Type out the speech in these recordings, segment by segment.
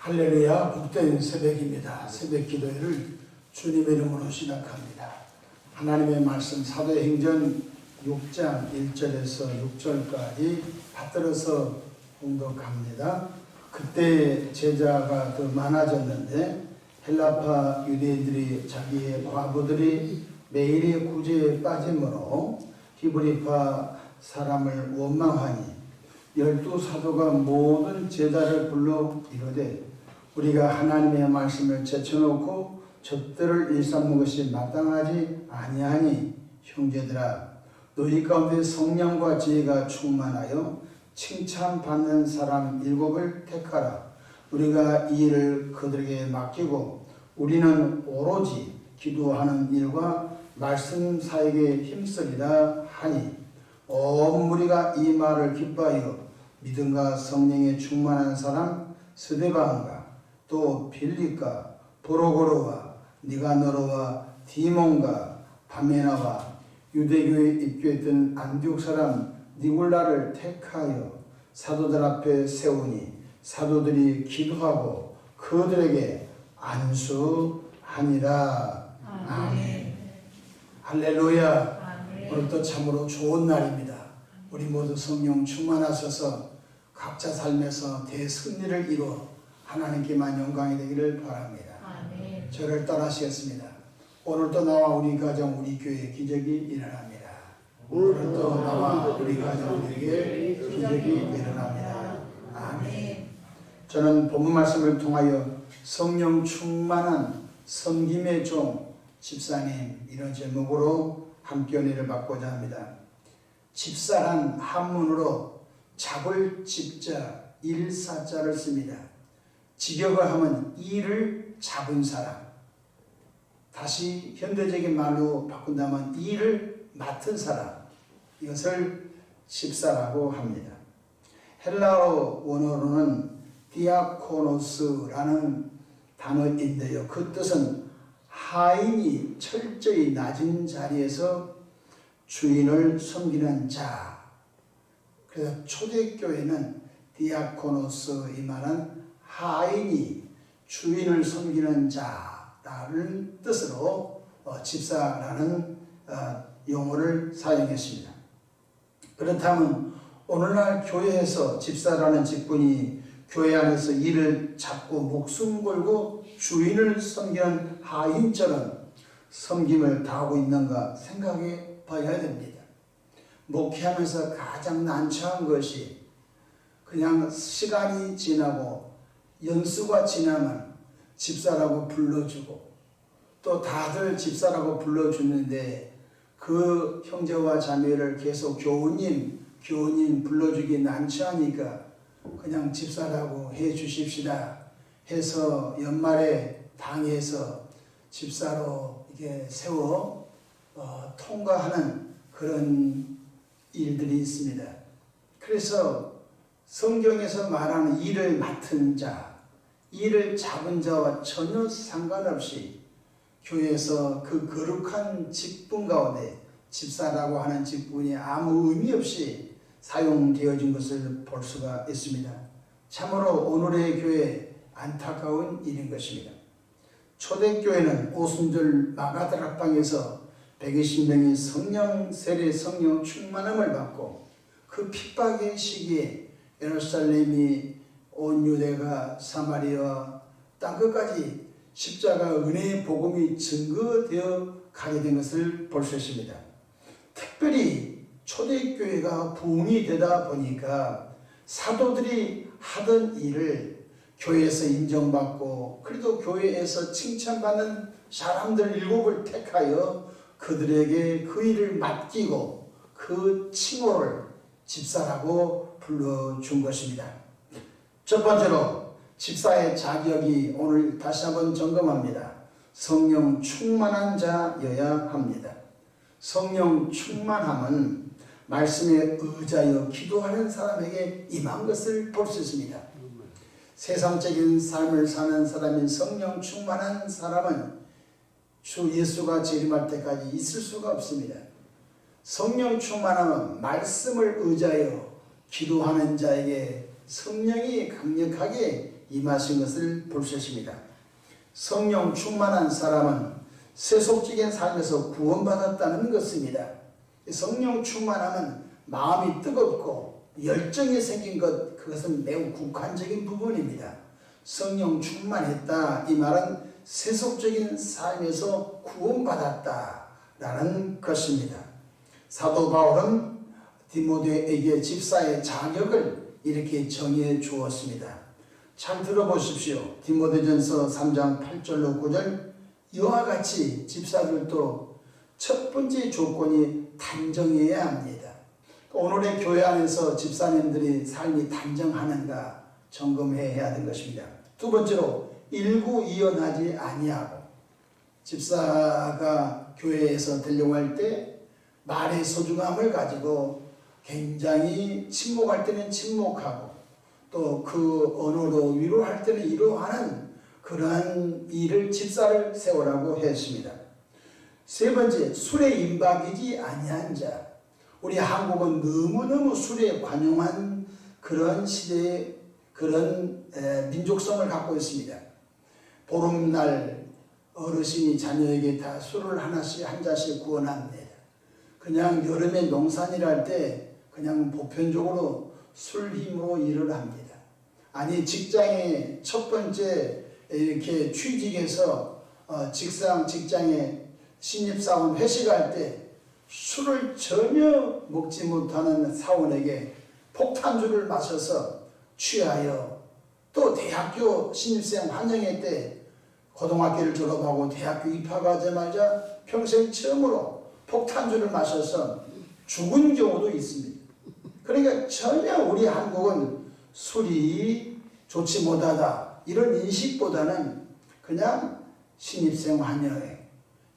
할렐루야, 복된 새벽입니다. 새벽 기도회를 주님의 이름으로 시작합니다. 하나님의 말씀 사도행전 6장 1절에서 6절까지 받들어서 공독합니다. 그때 제자가 더 많아졌는데 헬라파 유대인들이 자기의 과부들이 매일의 구제에 빠짐으로 히브리파 사람을 원망하니 12사도가 모든 제자를 불러 이르되 우리가 하나님의 말씀을 제쳐놓고 젖들을 일삼는 것이 마땅하지 아니하니 형제들아 너희 가운데 성령과 지혜가 충만하여 칭찬받는 사람 7을 택하라. 우리가 이 일을 그들에게 맡기고 우리는 오로지 기도하는 일과 말씀 사역에 힘쓰리라 하니 온 무리가 이 말을 기뻐하여 믿음과 성령에 충만한 사람 스데반과 또 빌립과 보로고로와 니가노로와 디몬과 바메나와 유대교에 입교했던 안디옥 사람 니골라를 택하여 사도들 앞에 세우니 사도들이 기도하고 그들에게 안수하니라. 아멘. 할렐루야. 아멘. 오늘도 참으로 좋은 날입니다. 우리 모두 성령 충만하셔서 각자 삶에서 대승리를 이루어 하나님께만 영광이 되기를 바랍니다. 아멘. 저를 따라하시겠습니다. 오늘도 나와 우리 가정 우리 교회에 기적이 일어납니다. 오늘도 나와 우리 가정 우리에게 기적이 일어납니다. 아멘. 저는 본문 말씀을 통하여 성령 충만한 섬김의 종 집사님 이런 제목으로 함께 은혜를 받고자 합니다. 집사란 한문으로 잡을 집자 일사자를 씁니다. 직역을 하면 일을 잡은 사람, 다시 현대적인 말로 바꾼다면 일을 맡은 사람, 이것을 집사라고 합니다. 헬라어 원어로는 디아코노스라는 단어인데요. 그 뜻은 하인이 철저히 낮은 자리에서 주인을 섬기는 자. 그래서 초대교회는 디아코노스 이 말은 하인이 주인을 섬기는 자라는 뜻으로 집사라는 용어를 사용했습니다. 그렇다면 오늘날 교회에서 집사라는 직분이 교회 안에서 일을 잡고 목숨 걸고 주인을 섬기는 하인처럼 섬김을 다하고 있는가 생각해 봐야 됩니다. 목회하면서 가장 난처한 것이 그냥 시간이 지나고 연수가 지나면 집사라고 불러주고 또 다들 집사라고 불러주는데 그 형제와 자매를 계속 교우님 불러주기 난처하니까 그냥 집사라고 해 주십시다 해서 연말에 당에서 집사로 이게 세워 통과하는 그런 일들이 있습니다. 그래서 성경에서 말하는 일을 맡은 자, 일을 잡은 자와 전혀 상관없이 교회에서 그 거룩한 직분 가운데 집사라고 하는 직분이 아무 의미 없이 사용되어진 것을 볼 수가 있습니다. 참으로 오늘의 교회 안타까운 일인 것입니다. 초대교회는 오순절 마가다락방에서 120명이 성령 세례 성령 충만함을 받고 그 핍박의 시기에 예루살렘이 온 유대가 사마리아 땅끝까지 십자가 은혜의 복음이 증거되어 가게 된 것을 볼 수 있습니다. 특별히 초대교회가 부흥이 되다 보니까 사도들이 하던 일을 교회에서 인정받고 그래도 교회에서 칭찬받는 사람들 7을 택하여 그들에게 그 일을 맡기고 그 칭호를 집사라고 불러준 것입니다. 첫 번째로 집사의 자격이 오늘 다시 한번 점검합니다. 성령 충만한 자여야 합니다. 성령 충만함은 말씀에 의지하여 기도하는 사람에게 임한 것을 볼 수 있습니다. 세상적인 삶을 사는 사람인 성령 충만한 사람은 주 예수가 재림할 때까지 있을 수가 없습니다. 성령 충만함은 말씀을 의지하여 기도하는 자에게 성령이 강력하게 임하신 것을 볼 수 있습니다. 성령 충만한 사람은 세속적인 삶에서 구원받았다는 것입니다. 성령 충만하면 마음이 뜨겁고 열정이 생긴 것, 그것은 매우 국한적인 부분입니다. 성령 충만했다, 이 말은 세속적인 삶에서 구원받았다라는 것입니다. 사도 바울은 디모데에게 집사의 자격을 이렇게 정해 주었습니다. 잘 들어보십시오. 디모데전서 3장 8절로 9절, 이와 같이 집사들도 첫 번째 조건이 단정해야 합니다. 오늘의 교회 안에서 집사님들이 삶이 단정하는가 점검해야 하는 것입니다. 두 번째로 일구이연하지 아니하고, 집사가 교회에서 되려고 할 때 말의 소중함을 가지고 굉장히 침묵할 때는 침묵하고 또 그 언어로 위로할 때는 위로하는 그러한 일을 집사를 세우라고 했습니다. 세 번째, 술에 임박이지 아니한 자. 우리 한국은 너무너무 술에 관용한 그런 시대의 그런 민족성을 갖고 있습니다. 보름날 어르신이 자녀에게 다 술을 하나씩 한 잔씩 구워납니다. 그냥 여름에 농사일 할 때 그냥 보편적으로 술 힘으로 일을 합니다. 아니 직장에 첫 번째 이렇게 취직해서 직장에 신입사원 회식할 때 술을 전혀 먹지 못하는 사원에게 폭탄주를 마셔서 취하여, 또 대학교 신입생 환영회 때 고등학교를 졸업하고 대학교 입학하자마자 평생 처음으로 폭탄주를 마셔서 죽은 경우도 있습니다. 그러니까 전혀 우리 한국은 술이 좋지 못하다 이런 인식보다는 그냥 신입생 환영회,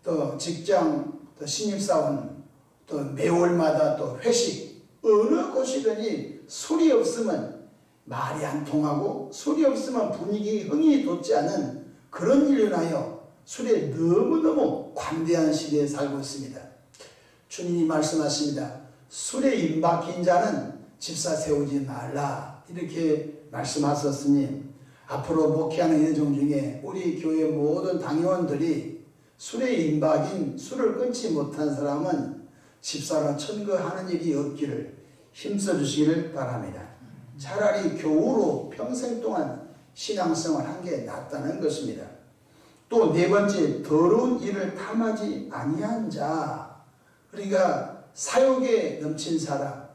또 직장, 또 신입사원, 또 매월마다 또 회식, 어느 곳이든지 술이 없으면 말이 안 통하고 술이 없으면 분위기 흥이 돋지 않은 그런 일로 인하여 술에 너무너무 관대한 시대에 살고 있습니다. 주님이 말씀하십니다. 술에 임박힌 자는 집사 세우지 말라, 이렇게 말씀하셨으니 앞으로 목회하는 예정 중에 우리 교회 모든 당회원들이 술에 임박인, 술을 끊지 못한 사람은 집사로 천거하는 일이 없기를 힘써 주시기를 바랍니다. 차라리 교우로 평생 동안 신앙생활 한 게 낫다는 것입니다. 또 네 번째, 더러운 일을 탐하지 아니한 자. 그러니까 사욕에 넘친 사람.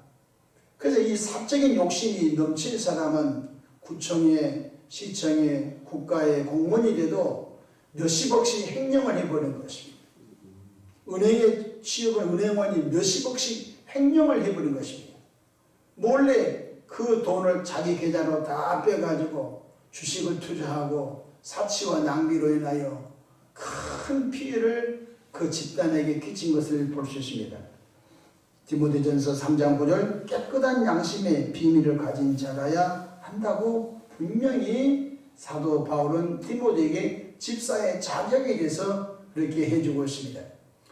그래서 이 사적인 욕심이 넘친 사람은 구청에, 시청에, 국가의 공무원이 돼도 몇십억씩 횡령을 해버린 것입니다. 은행에 취업한 은행원이 몇십억씩 횡령을 해버린 것입니다. 몰래 그 돈을 자기 계좌로 다 빼가지고 주식을 투자하고 사치와 낭비로 인하여 큰 피해를 그 집단에게 끼친 것을 볼 수 있습니다. 디모데전서 3장 9절, 깨끗한 양심의 비밀을 가진 자라야 한다고 분명히 사도 바울은 디모데에게 집사의 자격에 대해서 그렇게 해주고 있습니다.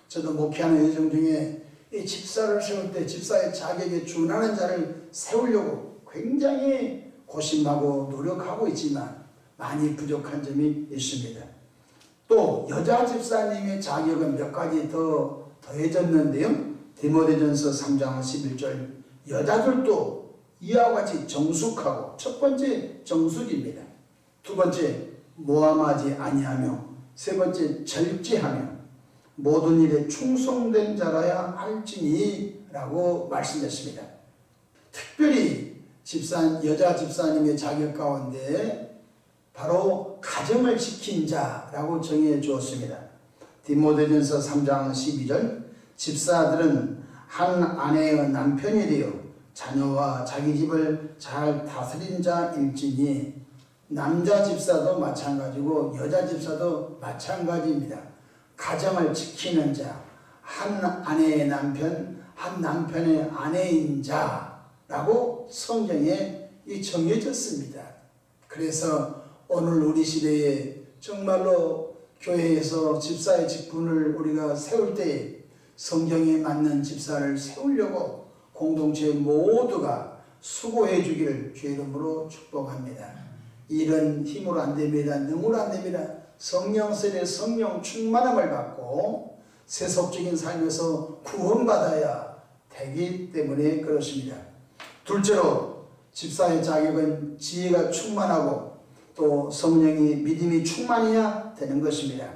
저도 목회하는 예정 중에 이 집사를 세울 때 집사의 자격에 준하는 자를 세우려고 굉장히 고심하고 노력하고 있지만 많이 부족한 점이 있습니다. 또 여자 집사님의 자격은 몇 가지 더 더해졌는데요. 디모데전서 3장 11절, 여자들도 이와 같이 정숙하고, 첫 번째 정숙입니다. 두 번째 모함하지 아니하며, 세 번째 절제하며 모든 일에 충성된 자라야 할지니 라고 말씀했습니다. 특별히 여자 집사님의 자격 가운데 바로 가정을 지킨 자라고 정해 주었습니다. 디모데전서 3장 12절, 집사들은 한 아내의 남편이 되어 자녀와 자기 집을 잘 다스린 자일지니, 남자 집사도 마찬가지고 여자 집사도 마찬가지입니다. 가정을 지키는 자, 한 아내의 남편, 한 남편의 아내인 자라고 성경에 정해졌습니다. 그래서 오늘 우리 시대에 정말로 교회에서 집사의 직분을 우리가 세울 때 성경에 맞는 집사를 세우려고 공동체 모두가 수고해 주기를 주의 이름으로 축복합니다. 이런 힘으로 안 됩니다. 능으로 안 됩니다. 성령세례 성령 충만함을 받고 세속적인 삶에서 구원받아야 되기 때문에 그렇습니다. 둘째로 집사의 자격은 지혜가 충만하고 또 성령이 믿음이 충만해야 되는 것입니다.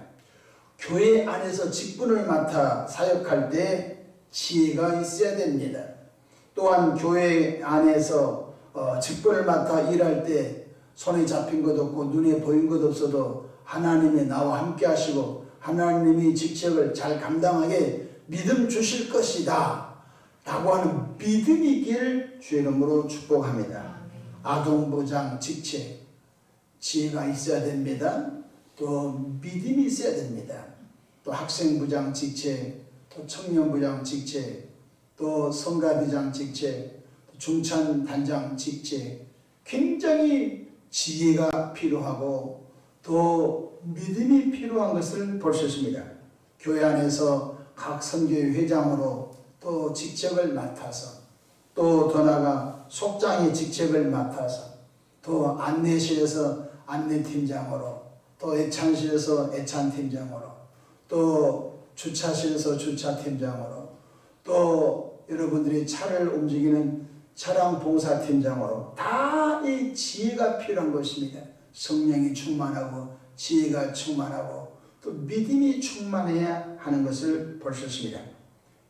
교회 안에서 직분을 맡아 사역할 때 지혜가 있어야 됩니다. 또한 교회 안에서 직분을 맡아 일할 때 손에 잡힌 것 없고 눈에 보인 것 없어도 하나님이 나와 함께 하시고 하나님이 직책을 잘 감당하게 믿음 주실 것이다 라고 하는 믿음이 있기를 주의 이름으로 축복합니다. 아동부장 직책 지혜가 있어야 됩니다. 또 믿음이 있어야 됩니다. 또 학생부장 직책, 또 청년부장 직책, 또 성가대장 직책, 중찬단장 직책, 굉장히 지혜가 필요하고 또 믿음이 필요한 것을 볼 수 있습니다. 교회 안에서 각 선교회 회장으로 또 직책을 맡아서 또 더 나아가 속장의 직책을 맡아서 또 안내실에서 안내팀장으로 또 애찬실에서 애찬팀장으로 또 주차실에서 주차팀장으로 또 여러분들이 차를 움직이는 차량 봉사팀장으로 다 이 지혜가 필요한 것입니다. 성령이 충만하고 지혜가 충만하고 또 믿음이 충만해야 하는 것을 볼 수 있습니다.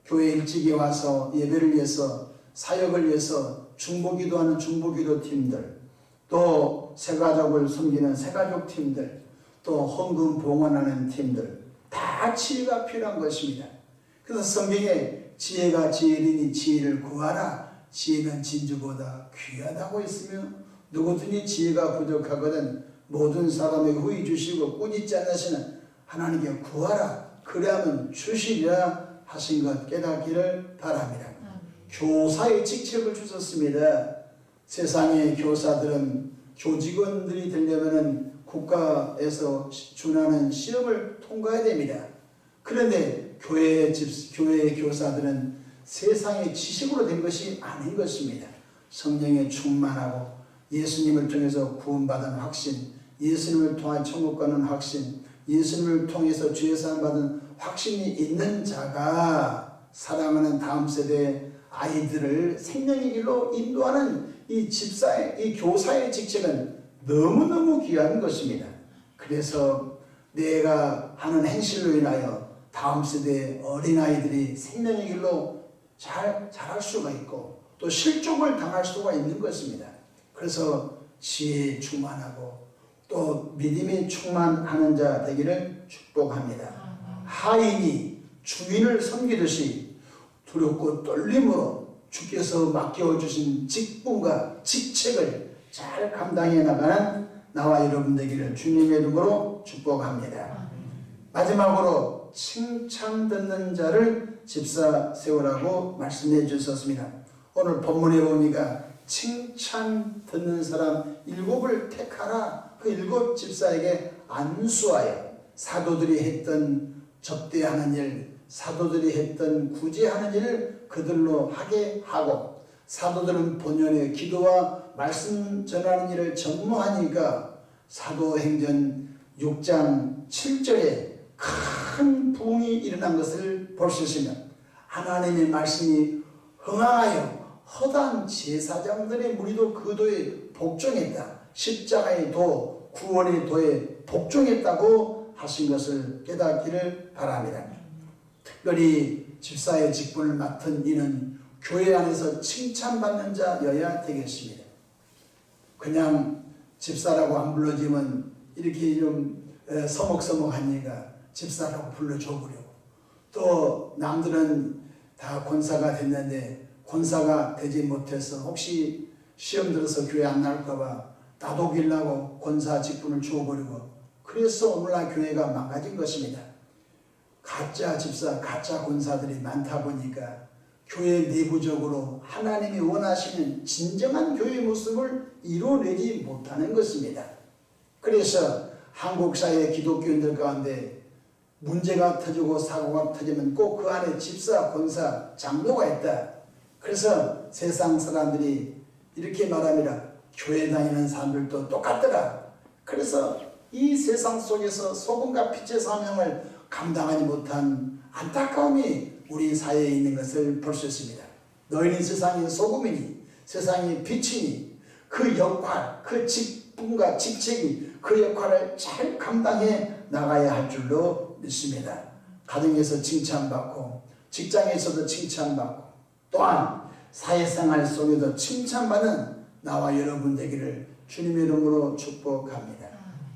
교회 일찍이 와서 예배를 위해서 사역을 위해서 중보기도하는 중보기도팀들 또 새가족을 섬기는 새가족팀들 또 헌금 봉헌하는 팀들 다 지혜가 필요한 것입니다. 그래서 성경에 지혜가 지혜리니 지혜를 구하라. 지혜는 진주보다 귀하다고 했으며 누구든지 지혜가 부족하거든 모든 사람에게 후히 주시고 꾸짖지 않으시는 하나님께 구하라. 그래야만 주시리라 하신 것 깨닫기를 바랍니다. 교사의 직책을 주셨습니다. 세상의 교사들은 교직원들이 되려면 국가에서 준하는 시험을 통과해야 됩니다. 그런데 교회 교사들은 세상의 지식으로 된 것이 아닌 것입니다. 성령에 충만하고 예수님을 통해서 구원받은 확신, 예수님을 통한 천국 가는 확신, 예수님을 통해서 죄 사함 받은 확신이 있는 자가 사랑하는 다음 세대 아이들을 생명의 길로 인도하는 이 집사의, 이 교사의 직책은 너무너무 귀한 것입니다. 그래서 내가 하는 행실로 인하여 다음 세대 어린아이들이 생명의 길로 잘 자랄 수가 있고 또 실족을 당할 수가 있는 것입니다. 그래서 지혜에 충만하고 또 믿음이 충만하는 자 되기를 축복합니다. 하인이 주인을 섬기듯이 두렵고 떨림으로 주께서 맡겨주신 직분과 직책을 잘 감당해 나가는 나와 여러분 되기를 주님의 이름으로 축복합니다. 마지막으로 칭찬 듣는 자를 집사 세우라고 말씀해 주셨습니다. 오늘 본문에 보니까 칭찬 듣는 사람 7을 택하라. 그 7 집사에게 안수하여 사도들이 했던 접대하는 일, 사도들이 했던 구제하는 일을 그들로 하게 하고 사도들은 본연의 기도와 말씀 전하는 일을 전무하니까 사도행전 6장 7절에 큰 부흥이 일어난 것을 볼 수 있으며 하나님의 말씀이 흥하여 허다한 제사장들의 무리도 그 도에 복종했다. 십자가의 도, 구원의 도에 복종했다고 하신 것을 깨닫기를 바랍니다. 특별히 집사의 직분을 맡은 이는 교회 안에서 칭찬받는 자여야 되겠습니다. 그냥 집사라고 안 불러지면 이렇게 좀 서먹서먹하니까 집사라고 불러줘 보려고. 또 남들은 다 권사가 됐는데 권사가 되지 못해서 혹시 시험 들어서 교회 안 나올까봐 나독이려고 권사 직분을 주어버리고 그래서 오늘날 교회가 망가진 것입니다. 가짜 집사, 가짜 권사들이 많다 보니까 교회 내부적으로 하나님이 원하시는 진정한 교회의 모습을 이뤄내지 못하는 것입니다. 그래서 한국 사회 기독교인들 가운데 문제가 터지고 사고가 터지면 꼭 그 안에 집사, 권사, 장로가 있다. 그래서 세상 사람들이 이렇게 말합니다. 교회 다니는 사람들도 똑같더라. 그래서 이 세상 속에서 소금과 빛의 사명을 감당하지 못한 안타까움이 우리 사회에 있는 것을 볼 수 있습니다. 너희는 세상의 소금이니 세상의 빛이니 그 역할, 그 직분과 직책이 그 역할을 잘 감당해 나가야 할 줄로 믿습니다. 가정에서 칭찬받고 직장에서도 칭찬받고 또한 사회생활 속에도 칭찬받는 나와 여러분 되기를 주님의 이름으로 축복합니다.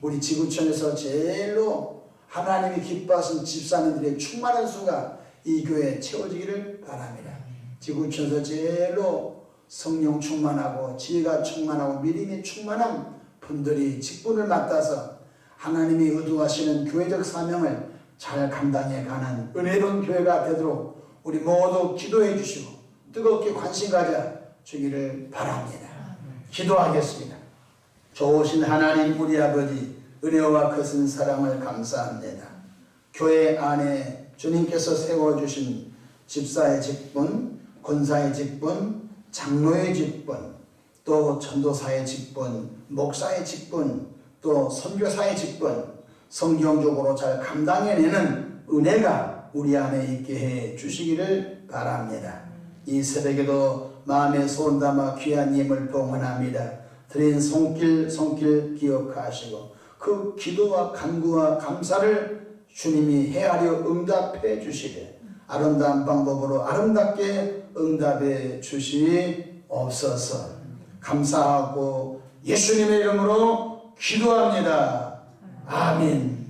우리 지구촌에서 제일로 하나님이 기뻐하신 집사님들의 충만한 수가 이 교회에 채워지기를 바랍니다. 지구촌에서 제일로 성령 충만하고 지혜가 충만하고 믿음이 충만한 분들이 직분을 맡아서 하나님이 의도하시는 교회적 사명을 잘 감당해 가는 은혜로운 교회가 되도록 우리 모두 기도해 주시고 뜨겁게 관심 가져 주기를 바랍니다. 기도하겠습니다. 좋으신 하나님 우리 아버지, 은혜와 크신 사랑을 감사합니다. 교회 안에 주님께서 세워주신 집사의 직분, 권사의 직분, 장로의 직분, 또 전도사의 직분, 목사의 직분, 또 선교사의 직분, 성경적으로 잘 감당해내는 은혜가 우리 안에 있게 해 주시기를 바랍니다. 이 새벽에도 마음에 소원 담아 귀한 힘을 봉헌합니다. 드린 손길 기억하시고 그 기도와 간구와 감사를 주님이 헤아려 응답해 주시되 아름다운 방법으로 아름답게 응답해 주시옵소서. 감사하고 예수님의 이름으로 기도합니다. 아멘.